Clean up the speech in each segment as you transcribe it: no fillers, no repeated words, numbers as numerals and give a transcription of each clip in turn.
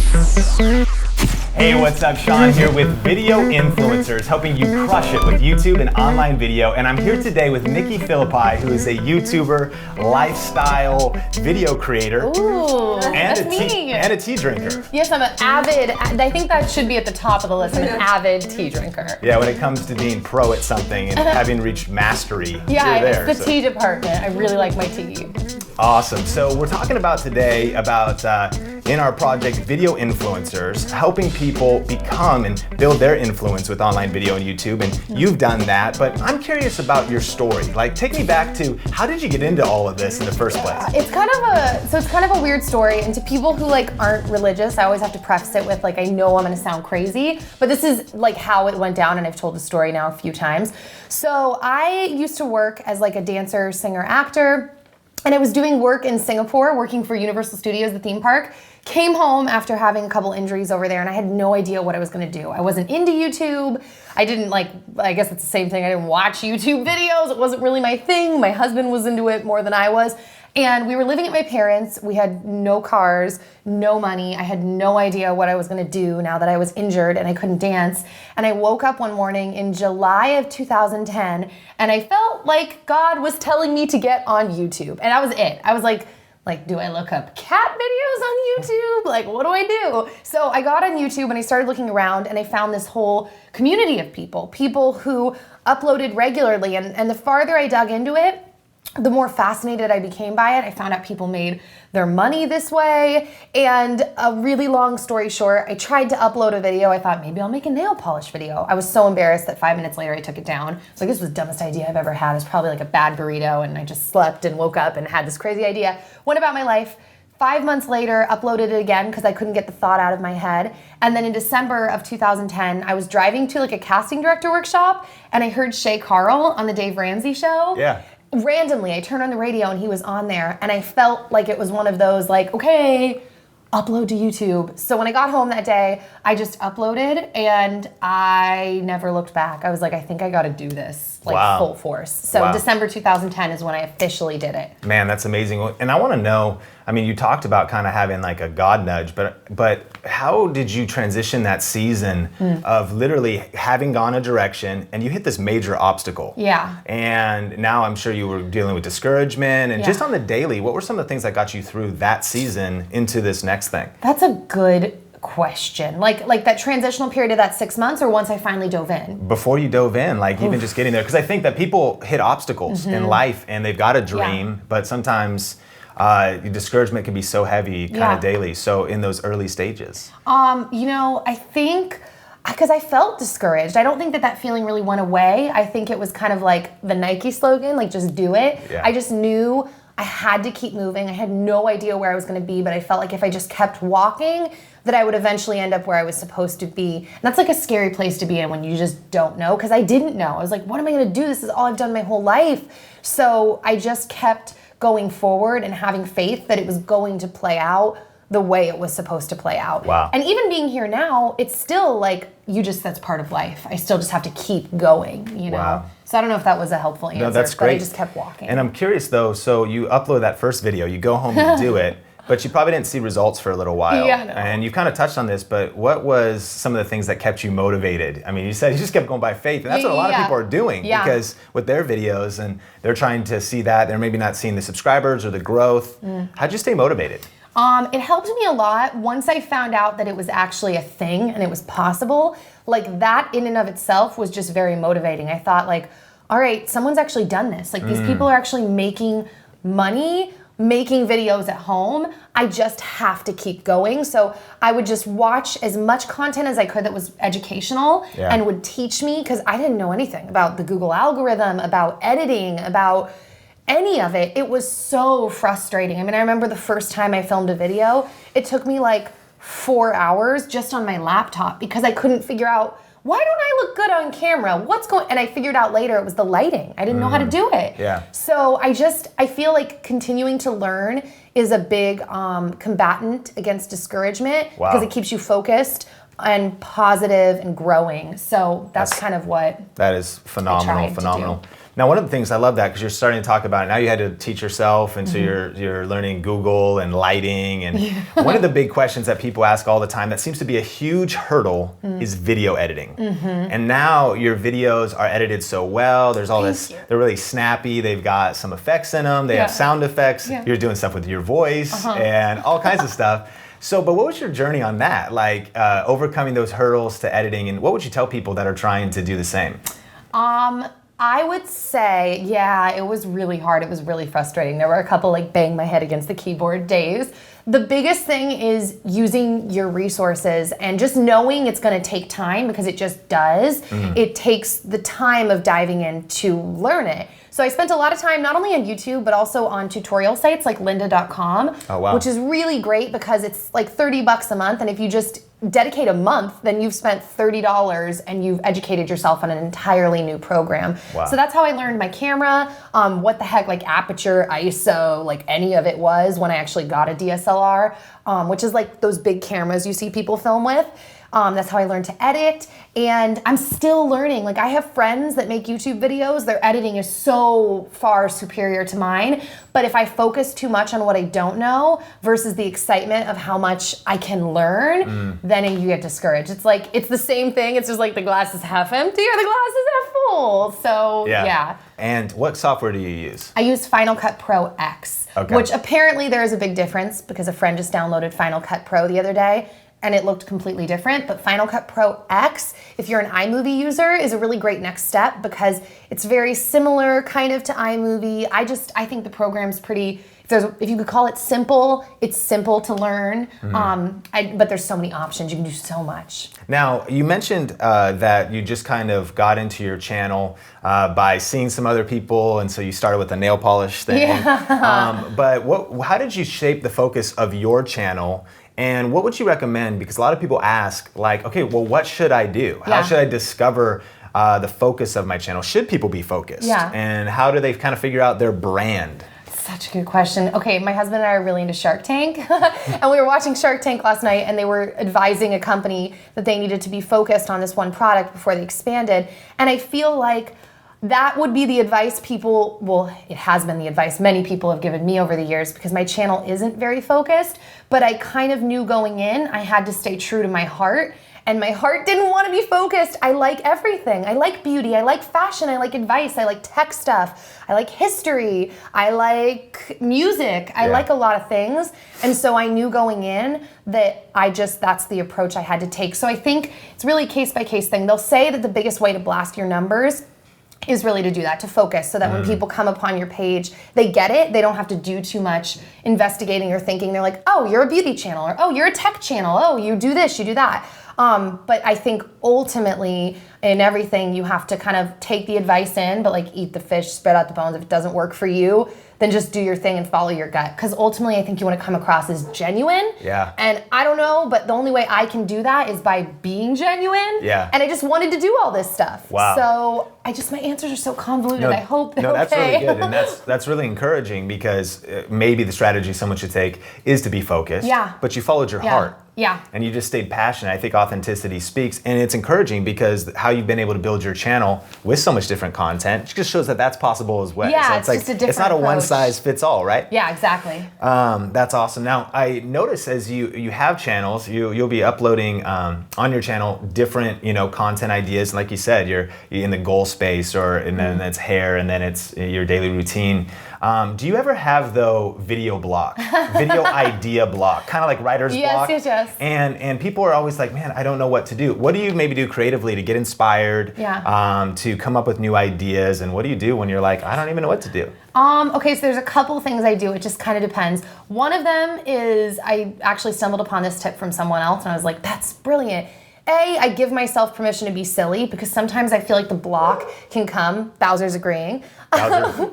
Hey, what's up? Sean here with Video Influencers, helping you crush it with YouTube and online video. And I'm here today with Nikki Phillippi, who is a YouTuber, lifestyle video creator, and a tea drinker. Yes, I'm an avid, I think that should be at the top of the list. I'm an avid tea drinker. Yeah, when it comes to being pro at something and having reached mastery, you're there. It's the tea department. I really like my tea. Awesome. So we're talking about today about in our project Video Influencers, helping people become and build their influence with online video and YouTube. And you've done that, but I'm curious about your story. Like, take me back to how did you get into all of this in the first place? It's kind of a weird story. And to people who aren't religious, I always have to preface it with I know I'm going to sound crazy, but this is how it went down, and I've told the story now a few times. So I used to work as a dancer, singer, actor. And I was doing work in Singapore, working for Universal Studios, the theme park. Came home after having a couple injuries over there, and I had no idea what I was gonna do. I wasn't into YouTube. I didn't I guess it's the same thing. I didn't watch YouTube videos. It wasn't really my thing. My husband was into it more than I was. And we were living at my parents'. We had no cars, no money. I had no idea what I was gonna do now that I was injured and I couldn't dance. And I woke up one morning in July of 2010, and I felt like God was telling me to get on YouTube. And that was it. I was like, do I look up cat videos on YouTube? What do I do? So I got on YouTube and I started looking around, and I found this whole community of people who uploaded regularly. And the farther I dug into it, the more fascinated I became by it. I found out people made their money this way. And a really long story short, I tried to upload a video. I thought maybe I'll make a nail polish video. I was so embarrassed that 5 minutes later I took it down. So this was the dumbest idea I've ever had. It was probably a bad burrito, and I just slept and woke up and had this crazy idea. Went about my life. 5 months later, uploaded it again because I couldn't get the thought out of my head. And then in December of 2010, I was driving to a casting director workshop, and I heard Shay Carl on the Dave Ramsey show. Yeah. Randomly, I turned on the radio and he was on there, and I felt like it was one of those okay, upload to YouTube. So when I got home that day, I just uploaded, and I never looked back. I was I think I got to do this full force. So December 2010 is when I officially did it. Man, that's amazing. And I want to know, you talked about kind of having a God nudge, but how did you transition that season of literally having gone a direction and you hit this major obstacle? Yeah. And now I'm sure you were dealing with discouragement and just on the daily, what were some of the things that got you through that season into this next thing? That's a good question. Like that transitional period of that 6 months, or once I finally dove in? Before you dove in, even just getting there. Because I think that people hit obstacles in life and they've got a dream, but sometimes discouragement can be so heavy kind of daily. So in those early stages. I think because I felt discouraged. I don't think that feeling really went away. I think it was kind of like the Nike slogan, just do it. Yeah. I just knew I had to keep moving. I had no idea where I was going to be, but I felt like if I just kept walking, that I would eventually end up where I was supposed to be. And that's a scary place to be in when you just don't know, because I didn't know. I was like, what am I going to do? This is all I've done my whole life. So I just kept going forward and having faith that it was going to play out the way it was supposed to play out. Wow. And even being here now, it's still that's part of life. I still just have to keep going, you know? Wow. So I don't know if that was a helpful answer, No, that's great. but I just kept walking. And I'm curious though, so you upload that first video, you go home and do it, but you probably didn't see results for a little while. Yeah, no. And you kind of touched on this, but what was some of the things that kept you motivated? You said you just kept going by faith, and that's what a lot of people are doing because with their videos, and they're trying to see that, they're maybe not seeing the subscribers or the growth. How'd you stay motivated? It helped me a lot once I found out that it was actually a thing and it was possible. That in and of itself was just very motivating. I thought all right, someone's actually done this. These people are actually making money, making videos at home. I just have to keep going. So I would just watch as much content as I could that was educational and would teach me, because I didn't know anything about the Google algorithm, about editing, about any of it. It was so frustrating. I remember the first time I filmed a video, it took me 4 hours just on my laptop because I couldn't figure out, why don't I look good on camera? And I figured out later it was the lighting. I didn't know how to do it. Yeah. So I feel like continuing to learn is a big combatant against discouragement because it keeps you focused and positive and growing. So that's kind of what that is phenomenal. Now, one of the things I love that because you're starting to talk about it now, you had to teach yourself, and so you're learning Google and lighting. And one of the big questions that people ask all the time that seems to be a huge hurdle is video editing. And now your videos are edited so well. There's all this. They're really snappy. They've got some effects in them. They have sound effects. You're doing stuff with your voice and all kinds of stuff. So, but what was your journey on that? Like overcoming those hurdles to editing, and what would you tell people that are trying to do the same? I would say, yeah, it was really hard. It was really frustrating. There were a couple like bang my head against the keyboard days. The biggest thing is using your resources and just knowing it's going to take time, because it just does. It takes the time of diving in to learn it. So I spent a lot of time not only on YouTube, but also on tutorial sites like lynda.com, which is really great because it's like $30 a month. And if you just dedicate a month, then you've spent $30 and you've educated yourself on an entirely new program. So that's how I learned my camera, what the heck like aperture, ISO, like any of it was when I actually got a DSLR, which is like those big cameras you see people film with. That's how I learned to edit, and I'm still learning. Like I have friends that make YouTube videos, their editing is so far superior to mine, but if I focus too much on what I don't know versus the excitement of how much I can learn, then you get discouraged. It's like, it's the same thing, it's just like the glass is half empty or the glass is half full, so yeah. And what software do you use? I use Final Cut Pro X, which apparently there is a big difference because a friend just downloaded Final Cut Pro the other day, and it looked completely different. But Final Cut Pro X, if you're an iMovie user, is a really great next step because it's very similar kind of to iMovie. I think the program's pretty, if you could call it simple, it's simple to learn. But there's so many options, you can do so much. Now, you mentioned that you just kind of got into your channel by seeing some other people, and so you started with the nail polish thing. But how did you shape the focus of your channel? And what would you recommend? Because a lot of people ask, like, okay, well, what should I do? How should I discover the focus of my channel? Should people be focused? And how do they kind of figure out their brand? Such a good question. Okay, my husband and I are really into Shark Tank. And we were watching Shark Tank last night, and they were advising a company that they needed to be focused on this one product before they expanded. And I feel like that would be the advice it has been the advice many people have given me over the years, because my channel isn't very focused, but I kind of knew going in I had to stay true to my heart, and my heart didn't want to be focused. I like everything. I like beauty, I like fashion, I like advice, I like tech stuff, I like history, I like music, I like a lot of things. And so I knew going in that that's the approach I had to take. So I think it's really a case-by-case thing. They'll say that the biggest way to blast your numbers is really to do that, to focus, so that when people come upon your page, they get it. They don't have to do too much investigating or thinking. They're like, oh, you're a beauty channel, or oh, you're a tech channel, oh, you do this, you do that. But I think ultimately in everything you have to kind of take the advice in, but like eat the fish, spit out the bones. If it doesn't work for you, then just do your thing and follow your gut. Because ultimately I think you want to come across as genuine. And I don't know, but the only way I can do that is by being genuine. And I just wanted to do all this stuff. So my answers are so convoluted. I hope they're that's really good. And that's really encouraging, because maybe the strategy someone should take is to be focused. But you followed your heart. And you just stayed passionate. I think authenticity speaks, and it's encouraging because how you've been able to build your channel with so much different content just shows that that's possible as well. So it's like, just a different it's not a one size fits all, right? Exactly. That's awesome. Now, I notice as you have channels, you'll be uploading on your channel different content ideas. Like you said, you're in the goal space, and then it's hair, and then it's your daily routine. Do you ever have video block, video idea block, kind of like writer's block? Yes. And people are always like, man, I don't know what to do. What do you maybe do creatively to get inspired, to come up with new ideas? And what do you do when you're like, I don't even know what to do? Okay, so there's a couple things I do. It just kind of depends. One of them is I actually stumbled upon this tip from someone else, and I was like, that's brilliant. I give myself permission to be silly, because sometimes I feel like the block can come. Bowser's agreeing.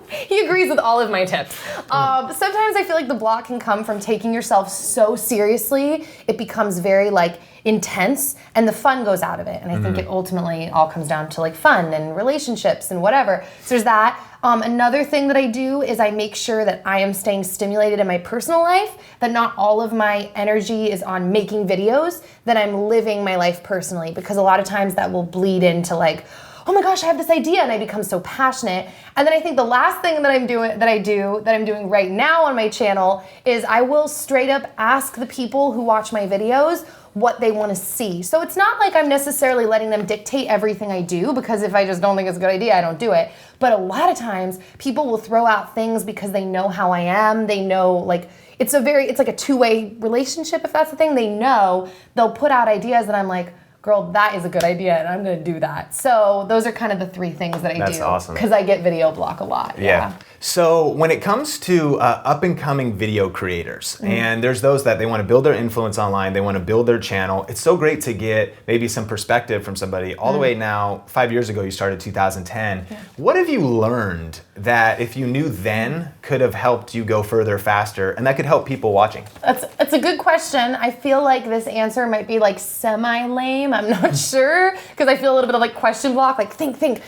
He agrees with all of my tips. Sometimes I feel like the block can come from taking yourself so seriously, it becomes very intense, and the fun goes out of it. And I think it ultimately all comes down to fun and relationships and whatever. So there's that. Another thing that I do is I make sure that I am staying stimulated in my personal life, that not all of my energy is on making videos, that I'm living my life personally, because a lot of times that will bleed into oh my gosh, I have this idea, and I become so passionate. And then I think the last thing that I'm doing right now on my channel is I will straight up ask the people who watch my videos what they want to see. So it's not like I'm necessarily letting them dictate everything I do, because if I just don't think it's a good idea, I don't do it. But a lot of times people will throw out things because they know how I am. They know, like, it's like a two-way relationship, if that's the thing. They know, they'll put out ideas and I'm like, girl, that is a good idea, and I'm gonna do that. So those are kind of the three things that I do. That's awesome. Because I get video block a lot. Yeah. So when it comes to up-and-coming video creators, and there's those that they want to build their influence online, they want to build their channel, it's so great to get maybe some perspective from somebody all the way now. 5 years ago, you started 2010. Yeah. What have you learned that if you knew then could have helped you go further faster, and that could help people watching? That's a good question. I feel like this answer might be like semi-lame. I'm not sure, because I feel a little bit of like question block, like think.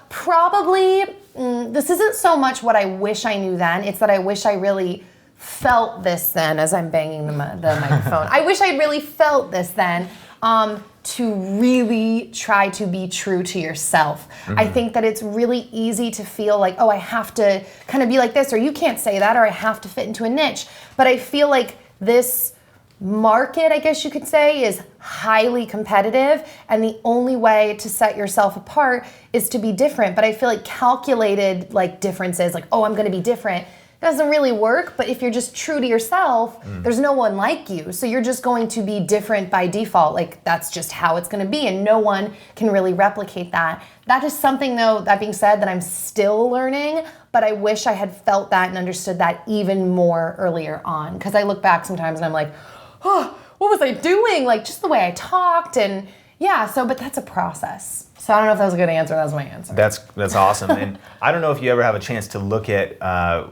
Probably, this isn't so much what I wish I knew then, it's that I wish I really felt this then, as I'm banging the microphone. I wish I'd really felt this then, to really try to be true to yourself. I think that it's really easy to feel like, oh, I have to kind of be like this, or you can't say that, or I have to fit into a niche. But I feel like this market, I guess you could say, is highly competitive, and the only way to set yourself apart is to be different. But I feel like calculated like differences, like, oh, I'm gonna be different, doesn't really work. But if you're just true to yourself, there's no one like you. So you're just going to be different by default. Like, that's just how it's gonna be, and no one can really replicate that. That is something, though, that being said, that I'm still learning, but I wish I had felt that and understood that even more earlier on. Because I look back sometimes and I'm like, oh, what was I doing? Like, just the way I talked, and yeah, but that's a process. So I don't know if that was a good answer. That was my answer. That's awesome. And I don't know if you ever have a chance to look at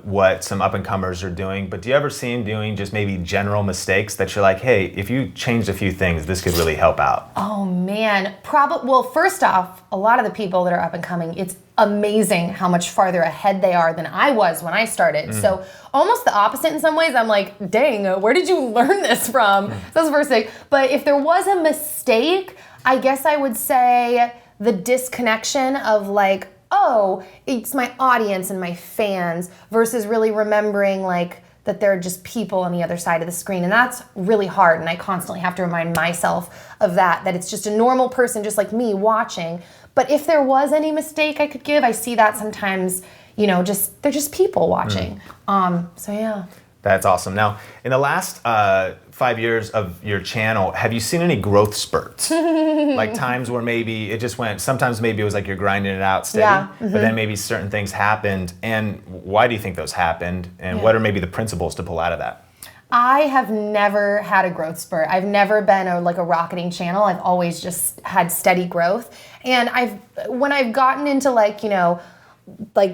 what some up-and-comers are doing, but do you ever see them doing just maybe general mistakes that you're like, hey, if you changed a few things, this could really help out? Oh man, well, first off, a lot of the people that are up and coming, it's amazing how much farther ahead they are than I was when I started. So almost the opposite in some ways. I'm like, dang, where did you learn this from? So that's the first thing. But if there was a mistake, I guess I would say the disconnection of like, oh, it's my audience and my fans, versus really remembering like that there are just people on the other side of the screen. And that's really hard. And I constantly have to remind myself of that it's just a normal person just like me watching. But if there was any mistake I could give, I see that sometimes, they're just people watching. So yeah. That's awesome. Now, in the last 5 years of your channel, have you seen any growth spurts? Like times where maybe it just went, sometimes maybe it was like you're grinding it out steady, but then maybe certain things happened. And why do you think those happened? And what are maybe the principles to pull out of that? I have never had a growth spurt. I've never been a rocketing channel. I've always just had steady growth. And when I've gotten into like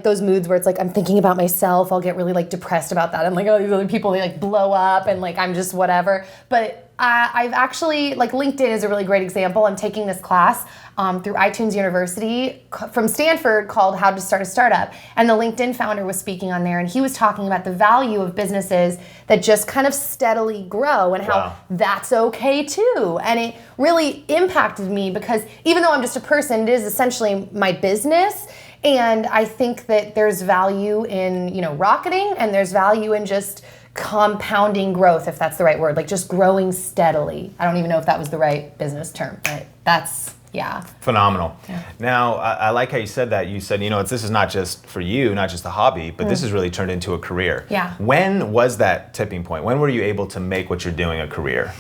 those moods where it's like I'm thinking about myself, I'll get really like depressed about that. I'm like, oh, these other people, they like blow up and like I'm just whatever. But I've actually, like, LinkedIn is a really great example. I'm taking this class through iTunes University from Stanford called How to Start a Startup. And the LinkedIn founder was speaking on there, and he was talking about the value of businesses that just kind of steadily grow and how that's okay too. And it really impacted me because even though I'm just a person, it is essentially my business. And I think that there's value in, rocketing, and there's value in just compounding growth, if that's the right word, like just growing steadily. I don't even know if that was the right business term, but that's, yeah. Phenomenal. Yeah. Now, I like how you said that. You said, this is not just for you, not just a hobby, but this has really turned into a career. Yeah. When was that tipping point? When were you able to make what you're doing a career?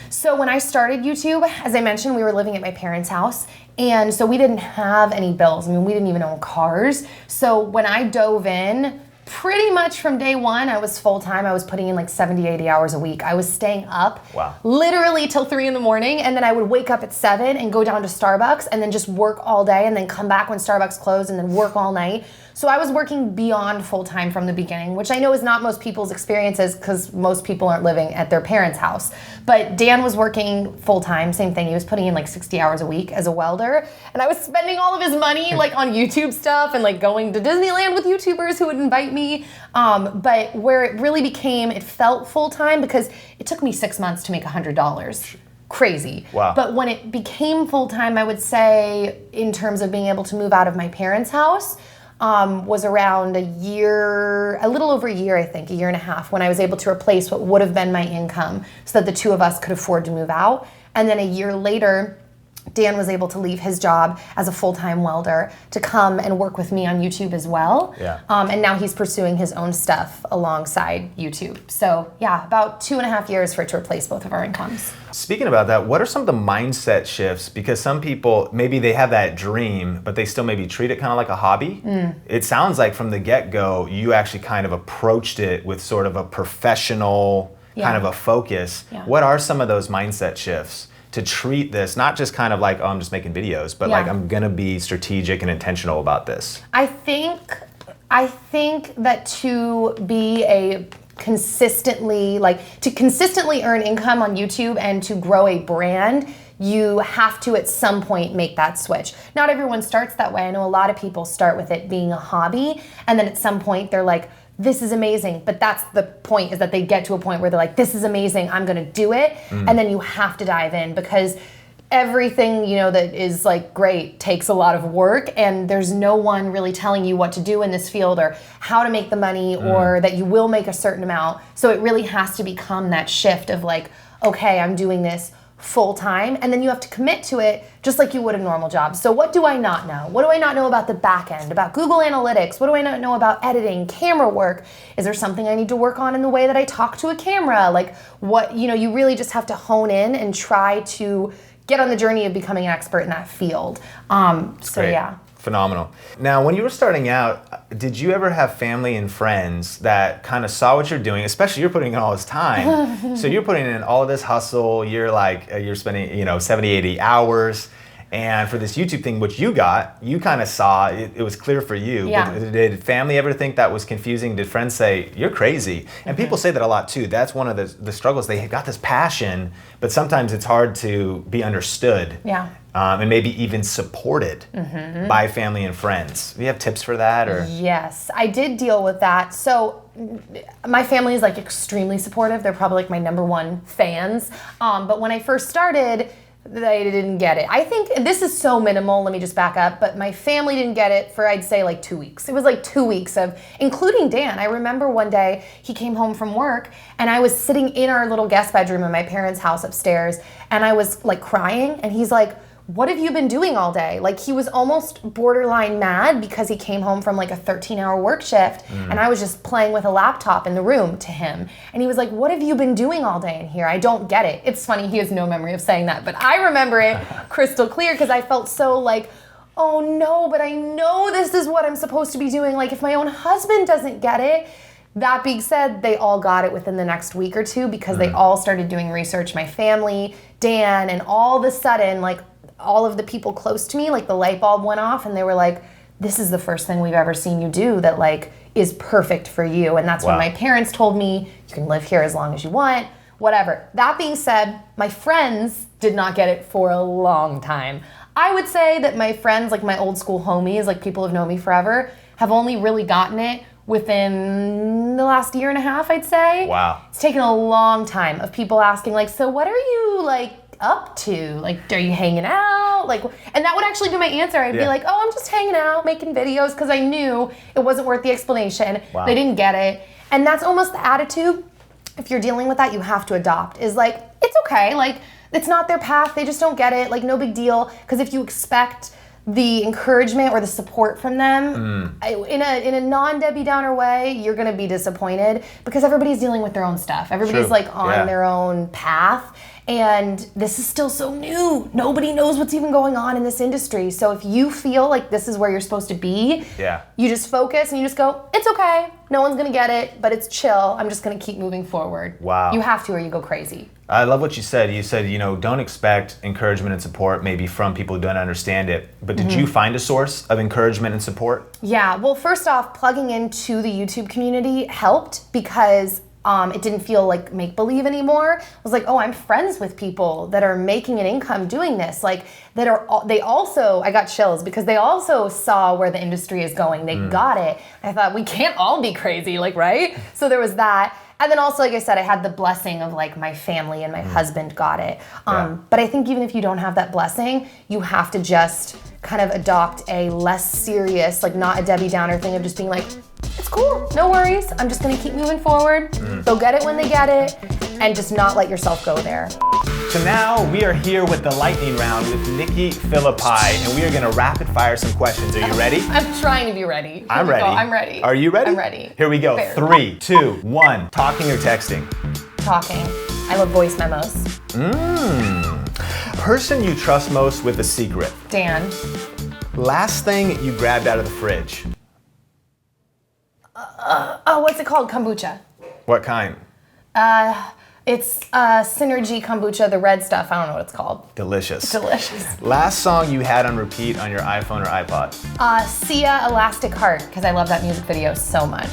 So when I started YouTube, as I mentioned, we were living at my parents' house. And so we didn't have any bills. I mean, we didn't even own cars. So when I dove in, pretty much from day one, I was full-time. I was putting in like 70, 80 hours a week. I was staying up literally till 3 in the morning, and then I would wake up at 7 and go down to Starbucks and then just work all day and then come back when Starbucks closed and then work all night. So I was working beyond full-time from the beginning, which I know is not most people's experiences because most people aren't living at their parents' house. But Dan was working full-time, same thing. He was putting in like 60 hours a week as a welder. And I was spending all of his money like on YouTube stuff and like going to Disneyland with YouTubers who would invite me. But where it really became, it felt full-time because it took me 6 months to make $100. crazy. Wow. But when it became full-time, I would say in terms of being able to move out of my parents' house, was around a little over a year, I think, a year and a half, when I was able to replace what would have been my income so that the two of us could afford to move out. And then a year later, Dan was able to leave his job as a full-time welder to come and work with me on YouTube as well. Yeah. And now he's pursuing his own stuff alongside YouTube. So yeah, about 2.5 years for it to replace both of our incomes. Speaking about that, what are some of the mindset shifts? Because some people, maybe they have that dream, but they still maybe treat it kind of like a hobby. It sounds like from the get-go, you actually kind of approached it with sort of a professional kind of a focus. What are some of those mindset shifts to treat this, not just kind of like, oh, I'm just making videos, but like I'm gonna be strategic and intentional about this? I think that to be consistently earn income on YouTube and to grow a brand, you have to at some point make that switch. Not everyone starts that way. I know a lot of people start with it being a hobby, and then at some point they're like, this is amazing. But that's the point, is that they get to a point where they're like, this is amazing, I'm gonna do it. And then you have to dive in, because everything, that is like great takes a lot of work, and there's no one really telling you what to do in this field or how to make the money or that you will make a certain amount. So it really has to become that shift of like, okay, I'm doing this full time, and then you have to commit to it just like you would a normal job. So what do I not know? What do I not know about the back end, about Google Analytics? What do I not know about editing, camera work? Is there something I need to work on in the way that I talk to a camera? Like what, you really just have to hone in and try to get on the journey of becoming an expert in that field. Yeah. Phenomenal. Now, when you were starting out, did you ever have family and friends that kind of saw what you're doing? Especially you're putting in all this time. So you're putting in all of this hustle. You're like, you're spending, 70, 80 hours. And for this YouTube thing, which you kind of saw, it was clear for you. Yeah. But did family ever think that was confusing? Did friends say, you're crazy? And people say that a lot too. That's one of the struggles. They got this passion, but sometimes it's hard to be understood. Yeah. And maybe even supported by family and friends. Do you have tips for that? Or? Yes, I did deal with that. So my family is like extremely supportive. They're probably like my number one fans. But when I first started, they didn't get it. I think this is so minimal, let me just back up, but my family didn't get it for, I'd say, like 2 weeks. It was like 2 weeks of, including Dan. I remember one day he came home from work and I was sitting in our little guest bedroom in my parents' house upstairs, and I was like crying, and he's like, what have you been doing all day? Like, he was almost borderline mad because he came home from like a 13-hour work shift and I was just playing with a laptop in the room to him. And he was like, what have you been doing all day in here? I don't get it. It's funny, he has no memory of saying that, but I remember it crystal clear because I felt so like, oh no, but I know this is what I'm supposed to be doing. Like, if my own husband doesn't get it. That being said, they all got it within the next week or two because they all started doing research. My family, Dan, and all of a sudden, like, all of the people close to me, like the light bulb went off and they were like, this is the first thing we've ever seen you do that like is perfect for you. And that's when my parents told me, you can live here as long as you want, whatever. That being said, my friends did not get it for a long time. I would say that my friends, like my old school homies, like people who've known me forever, have only really gotten it within the last year and a half, I'd say. Wow. It's taken a long time of people asking like, so what are you like up to? Like, are you hanging out? Like, and that would actually be my answer. I'd be like, oh, I'm just hanging out, making videos, because I knew it wasn't worth the explanation. They didn't get it. And that's almost the attitude, if you're dealing with that, you have to adopt, is like, it's okay. Like, it's not their path. They just don't get it. Like, no big deal. Because if you expect the encouragement or the support from them in a non-Debbie Downer way, you're going to be disappointed because everybody's dealing with their own stuff. Everybody's like on their own path. And this is still so new. Nobody knows what's even going on in this industry. So if you feel like this is where you're supposed to be, you just focus and you just go, it's okay. No one's gonna get it, but it's chill. I'm just gonna keep moving forward. Wow. You have to or you go crazy. I love what you said. You said, don't expect encouragement and support maybe from people who don't understand it. But did you find a source of encouragement and support? Yeah, well, first off, plugging into the YouTube community helped because it didn't feel like make-believe anymore. I was like, oh, I'm friends with people that are making an income doing this. Like, they also, I got chills because they also saw where the industry is going. They got it. I thought, we can't all be crazy, like, right? So there was that. And then also, like I said, I had the blessing of like my family and my husband got it. But I think even if you don't have that blessing, you have to just kind of adopt a less serious, like not a Debbie Downer thing of just being like, it's cool, no worries. I'm just gonna keep moving forward. They'll get it when they get it, and just not let yourself go there. So now we are here with the lightning round with Nikki Phillippi, and we are gonna rapid fire some questions. Are you ready? I'm trying to be ready. I'm ready. I'm ready. Are you ready? I'm ready. Here we go. Fair. 3, 2, 1. Talking or texting? Talking. I love voice memos. Person you trust most with a secret? Dan. Last thing you grabbed out of the fridge? What's it called? Kombucha. What kind? It's Synergy Kombucha, the red stuff. I don't know what it's called. Delicious. Delicious. Last song you had on repeat on your iPhone or iPod? Sia Elastic Heart, because I love that music video so much.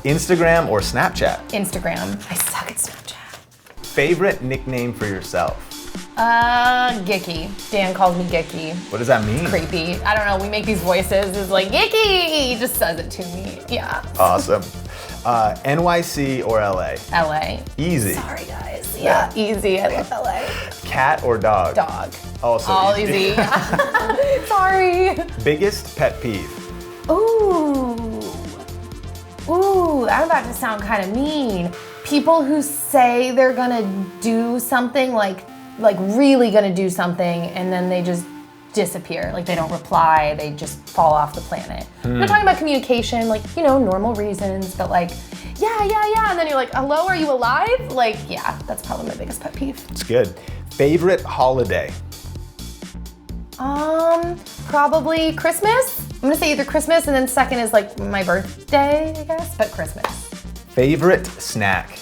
Instagram or Snapchat? Instagram. I suck at Snapchat. Favorite nickname for yourself? Gicky. Dan calls me Gicky. What does that mean? Creepy. I don't know, we make these voices. It's like, Gicky! He just says it to me. Yeah. Awesome. NYC or LA? LA. Easy. Sorry, guys. Yeah, easy. I love LA. Cat or dog? Dog. Also All easy. Sorry. Biggest pet peeve? Ooh, I'm about to sound kind of mean. People who say they're gonna do something, like really gonna do something, and then they just disappear. Like they don't reply, they just fall off the planet. I'm not talking about communication, like, normal reasons, but like, yeah, and then you're like, hello, are you alive? Like, yeah, that's probably my biggest pet peeve. It's good. Favorite holiday? Probably Christmas. I'm gonna say either Christmas, and then second is like my birthday, I guess, but Christmas. Favorite snack?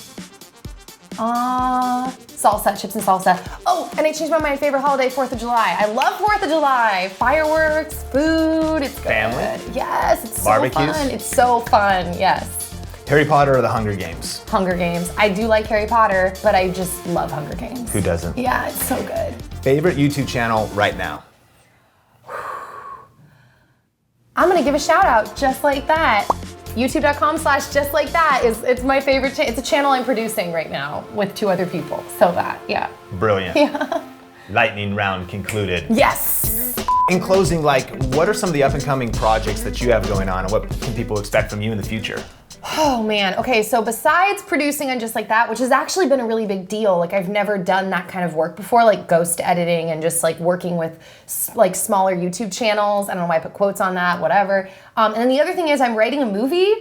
Salsa, chips and salsa. Oh, and I changed my mind. Favorite holiday, 4th of July. I love 4th of July. Fireworks, food, it's good. Family? Yes, it's Barbecues? so fun. It's so fun, yes. Harry Potter or the Hunger Games? Hunger Games. I do like Harry Potter, but I just love Hunger Games. Who doesn't? Yeah, it's so good. Favorite YouTube channel right now? I'm gonna give a shout out, Just Like That. YouTube.com/just like that it's my favorite it's a channel I'm producing right now with 2 other people. So that, yeah. Brilliant. Yeah. Lightning round concluded. Yes. In closing, what are some of the up and coming projects that you have going on, and what can people expect from you in the future? Oh man, okay, so besides producing on Just Like That, which has actually been a really big deal, like I've never done that kind of work before, like ghost editing and just like working with like smaller YouTube channels. I don't know why I put quotes on that, whatever. And then the other thing is I'm writing a movie.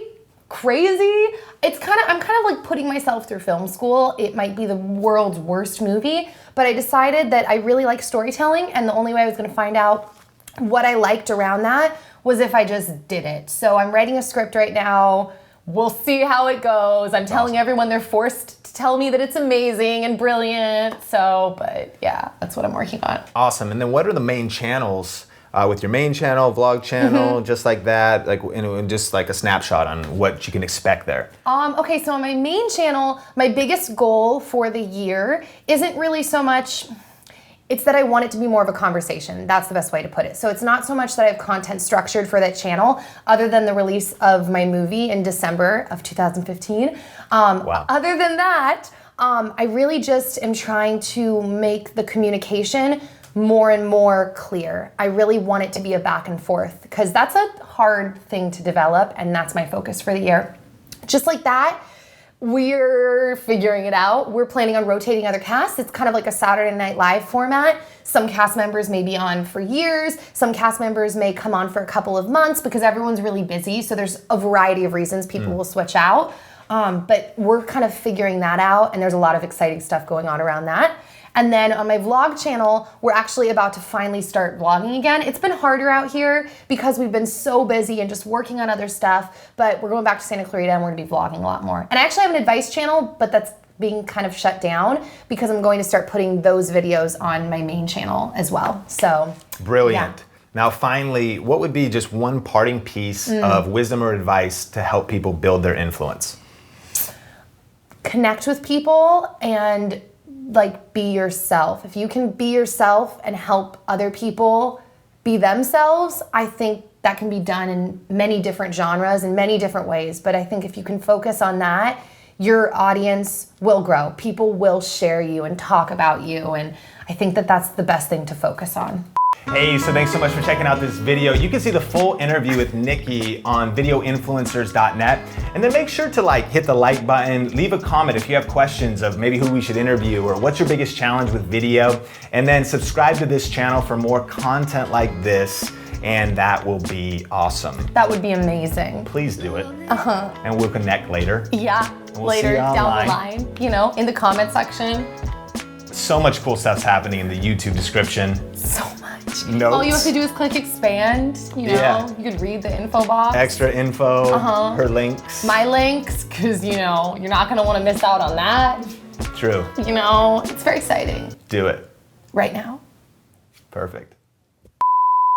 Crazy. I'm kind of like putting myself through film school. It might be the world's worst movie, but I decided that I really like storytelling, and the only way I was gonna find out what I liked around that was if I just did it. So I'm writing a script right now. We'll see how it goes. I'm telling everyone they're forced to tell me that it's amazing and brilliant. So, but yeah, that's what I'm working on. Awesome. And then what are the main channels with your main channel, vlog channel, Just Like That, and just like a snapshot on what you can expect there? Okay, so on my main channel, my biggest goal for the year isn't really so much, it's that I want it to be more of a conversation. That's the best way to put it. So it's not so much that I have content structured for that channel, other than the release of my movie in December of 2015. Wow. Other than that, I really just am trying to make the communication more and more clear. I really want it to be a back and forth, because that's a hard thing to develop, and that's my focus for the year. Just Like That, we're figuring it out. We're planning on rotating other casts. It's kind of like a Saturday Night Live format. Some cast members may be on for years. Some cast members may come on for a couple of months because everyone's really busy. So there's a variety of reasons people will switch out. But we're kind of figuring that out, and there's a lot of exciting stuff going on around that. And then on my vlog channel, we're actually about to finally start vlogging again. It's been harder out here because we've been so busy and just working on other stuff, but we're going back to Santa Clarita and we're gonna be vlogging a lot more. And I actually have an advice channel, but that's being kind of shut down because I'm going to start putting those videos on my main channel as well. So brilliant. Yeah. Now finally, what would be just one parting piece of wisdom or advice to help people build their influence? Connect with people and be yourself. If you can be yourself and help other people be themselves, I think that can be done in many different genres and many different ways. But I think if you can focus on that, your audience will grow. People will share you and talk about you. And I think that that's the best thing to focus on. Hey, so thanks so much for checking out this video. You can see the full interview with Nikki on videoinfluencers.net. And then make sure to hit the like button, leave a comment if you have questions of maybe who we should interview or what's your biggest challenge with video. And then subscribe to this channel for more content like this. And that will be awesome. That would be amazing. Please do it. And we'll connect later. Yeah, later down the line, in the comment section. So much cool stuff's happening in the YouTube description. So much. Notes. All you have to do is click expand, Yeah. You could read the info box. Extra info, her links. My links, because you're not gonna wanna miss out on that. True. It's very exciting. Do it. Right now. Perfect.